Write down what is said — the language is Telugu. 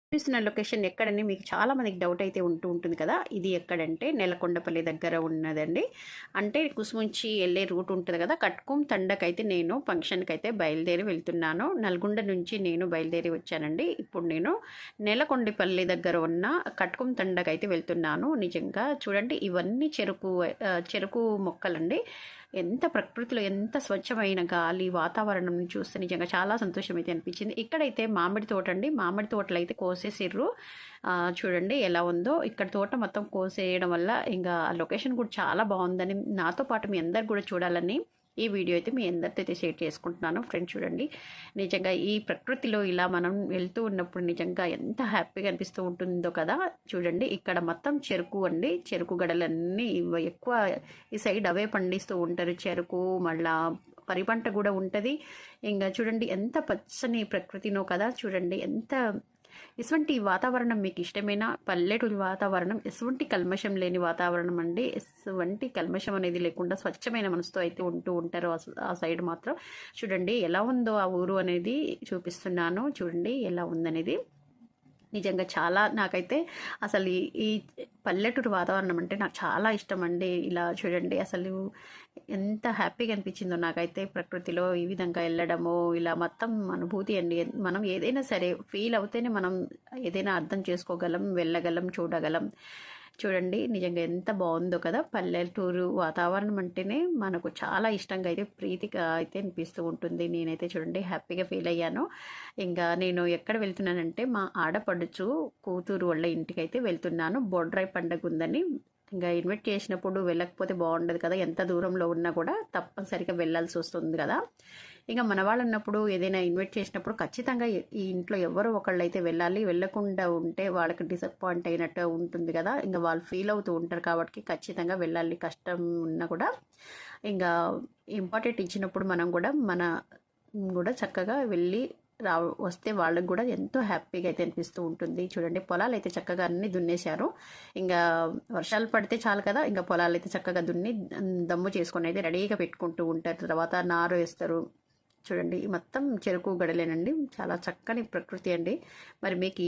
చూపిస్తున్న లొకేషన్ ఎక్కడని మీకు చాలా మందికి డౌట్ అయితే ఉంటుంది కదా. ఇది ఎక్కడంటే నెలకొండపల్లి దగ్గర ఉన్నదండి. అంటే కుసుముంచి వెళ్ళే రూట్ ఉంటుంది కదా, కట్కుం తండకైతే నేను ఫంక్షన్కి అయితే బయలుదేరి వెళ్తున్నాను. నల్గొండ నుంచి నేను బయలుదేరి వచ్చానండి. ఇప్పుడు నేను నెలకొండపల్లి దగ్గర ఉన్న కట్కుం తండకైతే వెళ్తున్నాను. నిజంగా చూడండి, ఇవన్నీ చెరుకు మొక్కలండి. ఎంత ప్రకృతిలో ఎంత స్వచ్ఛమైన గాలి వాతావరణం చూస్తే నిజంగా చాలా సంతోషం అయితే అనిపించింది. ఇక్కడైతే మామిడి తోట అండి. మామిడి తోటలు అయితే కోసేసిర్రు. చూడండి ఎలా ఉందో. ఇక్కడ తోట మొత్తం కోసేయడం వల్ల ఇంకా లొకేషన్ కూడా చాలా బాగుందని, నాతో పాటు మీ అందరు కూడా చూడాలని ఈ వీడియో అయితే మీ అందరితో అయితే షేర్ చేసుకుంటున్నాను. ఫ్రెండ్స్ చూడండి, నిజంగా ఈ ప్రకృతిలో ఇలా మనం వెళ్తూ ఉన్నప్పుడు నిజంగా ఎంత హ్యాపీగా అనిపిస్తూ ఉంటుందో కదా. చూడండి, ఇక్కడ మొత్తం చెరుకు అండి. చెరుకు గడలన్నీ ఎక్కువ ఈ సైడ్ అవే పండిస్తూ ఉంటారు. చెరుకు, మళ్ళా వరి పంట కూడా ఉంటుంది. ఇంకా చూడండి ఎంత పచ్చని ప్రకృతినో కదా. చూడండి ఎంత ఇటువంటి వాతావరణం మీకు ఇష్టమైన పల్లెటూరి వాతావరణం, ఎటువంటి కల్మషం లేని వాతావరణం అండి. ఎటువంటి కల్మషం అనేది లేకుండా స్వచ్ఛమైన మనసుతో అయితే ఉంటూ ఉంటారు ఆ సైడ్ మాత్రం. చూడండి ఎలా ఉందో ఆ ఊరు అనేది చూపిస్తున్నాను. చూడండి ఎలా ఉందనేది. నిజంగా చాలా నాకైతే అసలు ఈ పల్లెటూరు వాతావరణం అంటే నాకు చాలా ఇష్టం అండి. ఇలా చూడండి అసలు ఎంత హ్యాపీగా అనిపించిందో నాకైతే ప్రకృతిలో ఈ విధంగా వెళ్ళడము. ఇలా మొత్తం అనుభూతి అండి. మనం ఏదైనా సరే ఫీల్ అవుతేనే మనం ఏదైనా అర్థం చేసుకోగలం, వెళ్ళగలం, చూడగలం. చూడండి నిజంగా ఎంత బాగుందో కదా. పల్లెటూరు వాతావరణం అంటేనే మనకు చాలా ఇష్టంగా అయితే ప్రీతిగా అయితే అనిపిస్తూ ఉంటుంది. నేనైతే చూడండి హ్యాపీగా ఫీల్ అయ్యాను. ఇంకా నేను ఎక్కడ వెళ్తున్నానంటే మా ఆడపడుచు కూతురు వాళ్ళ ఇంటికి అయితే వెళ్తున్నాను. బొడ్రాయి పండుగ ఉందని ఇంకా ఇన్వైట్ చేసినప్పుడు వెళ్ళకపోతే బాగుండదు కదా. ఎంత దూరంలో ఉన్నా కూడా తప్పనిసరిగా వెళ్ళాల్సి వస్తుంది కదా. ఇంకా మన వాళ్ళు అన్నప్పుడు ఏదైనా ఇన్వైట్ చేసినప్పుడు ఖచ్చితంగా ఈ ఇంట్లో ఎవరో ఒకళ్ళు అయితే వెళ్ళాలి. వెళ్ళకుండా ఉంటే వాళ్ళకి డిసప్పాయింట్ అయినట్టు ఉంటుంది కదా. ఇంకా వాళ్ళు ఫీల్ అవుతూ ఉంటారు కాబట్టి ఖచ్చితంగా వెళ్ళాలి. కష్టం ఉన్నా కూడా ఇంకా ఇంపార్టెంట్ ఇచ్చినప్పుడు మనం కూడా చక్కగా వెళ్ళి వస్తే వాళ్ళకి కూడా ఎంతో హ్యాపీగా అయితే అనిపిస్తూ ఉంటుంది. చూడండి పొలాలు అయితే చక్కగా అన్ని దున్నేశారు. ఇంకా వర్షాలు పడితే చాలు కదా, ఇంకా పొలాలు అయితే చక్కగా దున్ని దమ్ము చేసుకొని అయితే రెడీగా పెట్టుకుంటూ ఉంటారు. తర్వాత నారు వేస్తారు. చూడండి మొత్తం చెరుకు గడలేనండి. చాలా చక్కని ప్రకృతి అండి. మరి మీకు